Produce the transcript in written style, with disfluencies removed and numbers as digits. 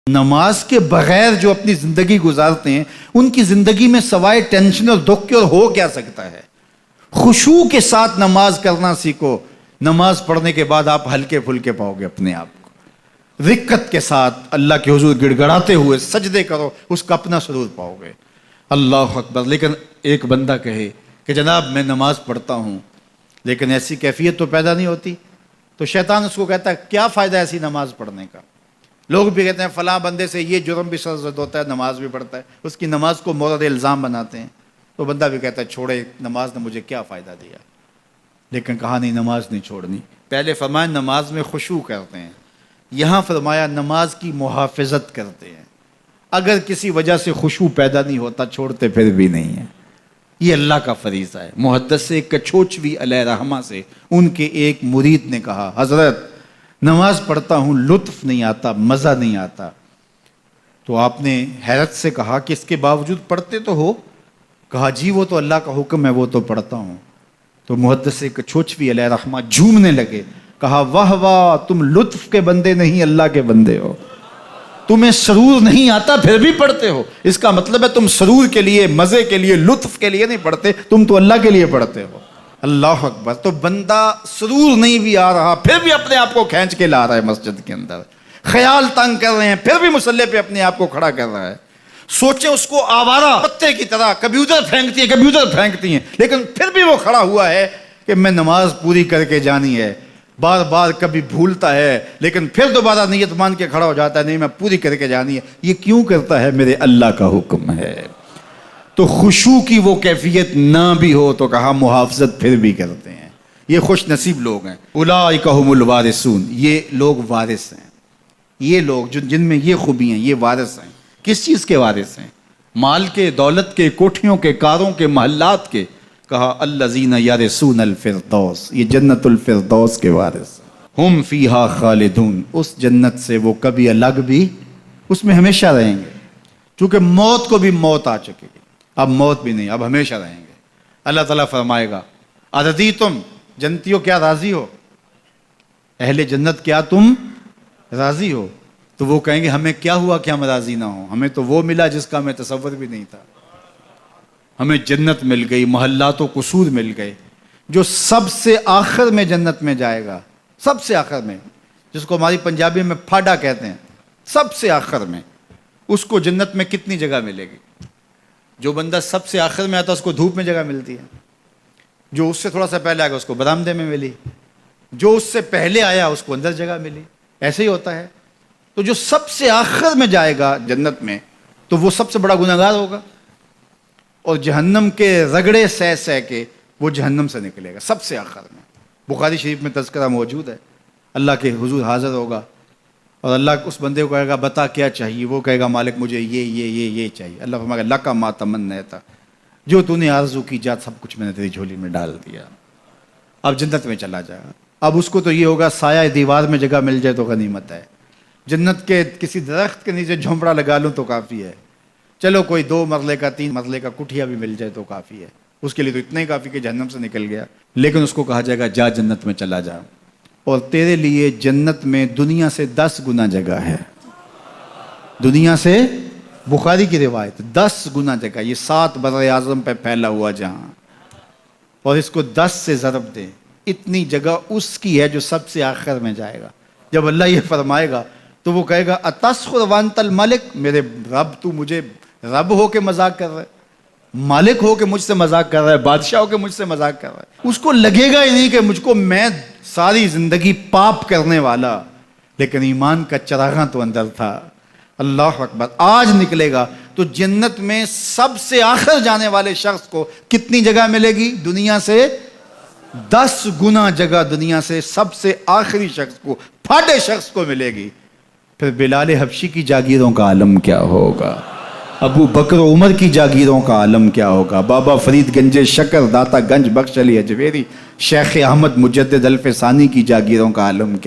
نماز کے بغیر جو اپنی زندگی گزارتے ہیں ان کی زندگی میں سوائے ٹینشن اور دکھ کے اور ہو کیا سکتا ہے؟ خشوع کے ساتھ نماز کرنا سیکھو. نماز پڑھنے کے بعد آپ ہلکے پھلکے پاؤ گے اپنے آپ کو. رقت کے ساتھ اللہ کے حضور گڑ گڑاتے ہوئے سجدے کرو، اس کا اپنا سرور پاؤ گے. اللہ اکبر. لیکن ایک بندہ کہے کہ جناب میں نماز پڑھتا ہوں لیکن ایسی کیفیت تو پیدا نہیں ہوتی، تو شیطان اس کو کہتا ہے کیا فائدہ ایسی نماز پڑھنے کا؟ لوگ بھی کہتے ہیں فلاں بندے سے یہ جرم بھی سرزد ہوتا ہے، نماز بھی پڑھتا ہے، اس کی نماز کو مورد الزام بناتے ہیں. تو بندہ بھی کہتا ہے چھوڑے، نماز نے مجھے کیا فائدہ دیا. لیکن کہا نہیں، نماز نہیں چھوڑنی. پہلے فرمایا نماز میں خشوع کرتے ہیں، یہاں فرمایا نماز کی محافظت کرتے ہیں. اگر کسی وجہ سے خشوع پیدا نہیں ہوتا چھوڑتے پھر بھی نہیں ہے. یہ اللہ کا فریضہ ہے. محدث کچھوچوی علیہ رحمہ سے ان کے ایک مرید نے کہا حضرت نماز پڑھتا ہوں لطف نہیں آتا، مزہ نہیں آتا. تو آپ نے حیرت سے کہا کہ اس کے باوجود پڑھتے تو ہو؟ کہا جی وہ تو اللہ کا حکم ہے، وہ تو پڑھتا ہوں. تو محدث کچھوچوی علیہ رحمہ جھومنے لگے، کہا واہ واہ، تم لطف کے بندے نہیں اللہ کے بندے ہو. تمہیں سرور نہیں آتا پھر بھی پڑھتے ہو، اس کا مطلب ہے تم سرور کے لیے، مزے کے لیے، لطف کے لیے نہیں پڑھتے، تم تو اللہ کے لیے پڑھتے ہو. اللہ اکبر. تو بندہ سرور نہیں بھی آ رہا پھر بھی اپنے آپ کو کھینچ کے لا رہا ہے مسجد کے اندر. خیال تنگ کر رہے ہیں پھر بھی مصلی پہ اپنے آپ کو کھڑا کر رہا ہے. سوچیں اس کو آوارہ پتے کی طرح کبھی ادھر پھینکتی ہیں کبھی ادھر پھینکتی ہیں، لیکن پھر بھی وہ کھڑا ہوا ہے کہ میں نماز پوری کر کے جانی ہے. بار بار کبھی بھولتا ہے لیکن پھر دوبارہ نیت مان کے کھڑا ہو جاتا ہے، نہیں میں پوری کر کے جانی ہے. یہ کیوں کرتا ہے؟ میرے اللہ کا حکم ہے. تو خشوع کی وہ کیفیت نہ بھی ہو تو کہا محافظت پھر بھی کرتے ہیں. یہ خوش نصیب لوگ ہیں. اولئک ھم الوارثون. یہ لوگ وارث ہیں. یہ لوگ جن میں یہ خوبی ہیں یہ وارث ہیں. کس چیز کے وارث ہیں؟ مال کے، دولت کے، کوٹھیوں کے، کاروں کے، محلات کے. کہا الذین یرثون الفردوس. یہ جنت الفردوس کے وارث ہیں. ہم فیہا خالدون. اس جنت سے وہ کبھی الگ بھی اس میں ہمیشہ رہیں گے. چونکہ موت کو بھی موت آ چکے گی، اب موت بھی نہیں، اب ہمیشہ رہیں گے. اللہ تعالیٰ فرمائے گا اَرَضِیتُم، جنتیوں کیا راضی ہو؟ اہل جنت کیا تم راضی ہو؟ تو وہ کہیں گے ہمیں کیا ہوا کہ ہم راضی نہ ہوں، ہمیں تو وہ ملا جس کا ہمیں تصور بھی نہیں تھا. ہمیں جنت مل گئی، محلات و قصور مل گئے. جو سب سے آخر میں جنت میں جائے گا، سب سے آخر میں، جس کو ہماری پنجابی میں پھاڈا کہتے ہیں، سب سے آخر میں، اس کو جنت میں کتنی جگہ ملے گی؟ جو بندہ سب سے آخر میں آتا ہے اس کو دھوپ میں جگہ ملتی ہے. جو اس سے تھوڑا سا پہلے آئے گا اس کو برآمدے میں ملی. جو اس سے پہلے آیا اس کو اندر جگہ ملی. ایسے ہی ہوتا ہے. تو جو سب سے آخر میں جائے گا جنت میں تو وہ سب سے بڑا گناہگار ہوگا، اور جہنم کے رگڑے سہ سہ کے وہ جہنم سے نکلے گا سب سے آخر میں. بخاری شریف میں تذکرہ موجود ہے. اللہ کے حضور حاضر ہوگا اور اللہ اس بندے کو کہے گا بتا کیا چاہیے. وہ کہے گا مالک مجھے یہ چاہیے. اللہ فرمائے گا لک ما تمنیت، جو تو نے آرزو کی جا سب کچھ میں نے تیری جھولی میں ڈال دیا. اب جنت میں چلا جائے گا. اب اس کو تو یہ ہوگا سایہ دیوار میں جگہ مل جائے تو غنیمت ہے. جنت کے کسی درخت کے نیچے جھونپڑا لگا لوں تو کافی ہے. چلو کوئی 2 مرلے کا 3 مرلے کا کٹھیا بھی مل جائے تو کافی ہے. اس کے لیے تو اتنا ہی کافی کہ جہنم سے نکل گیا. لیکن اس کو کہا جائے گا جا جنت میں چلا جا، اور تیرے لیے جنت میں دنیا سے 10 گنا جگہ ہے. دنیا سے، بخاری کی روایت، 10 گنا جگہ. یہ 7 بر اعظم پہ پھیلا ہوا جہاں، اور اس کو 10 سے ضرب دے، اتنی جگہ اس کی ہے جو سب سے آخر میں جائے گا. جب اللہ یہ فرمائے گا تو وہ کہے گا اتسخر وانت الملک، میرے رب تو مجھے رب ہو کے مذاق کر رہا ہے، مالک ہو کے مجھ سے مذاق کر رہا ہے، بادشاہ ہو کے مجھ سے مذاق کر رہا ہے. اس کو لگے گا ہی نہیں کہ مجھ کو، میں ساری زندگی پاپ کرنے والا لیکن ایمان کا چراغاں تو اندر تھا. اللہ اکبر. آج نکلے گا تو جنت میں سب سے آخر جانے والے شخص کو کتنی جگہ ملے گی؟ دنیا سے 10 گنا جگہ دنیا سے سب سے آخری شخص کو، پھاٹے شخص کو ملے گی. پھر بلال حبشی کی جاگیروں کا عالم کیا ہوگا؟ ابو بکر و عمر کی جاگیروں کا عالم کیا ہوگا؟ بابا فرید گنج شکر، داتا گنج بخش علی اجویری، شیخ احمد مجدد الفسانی کی جاگیروں کا عالم کیا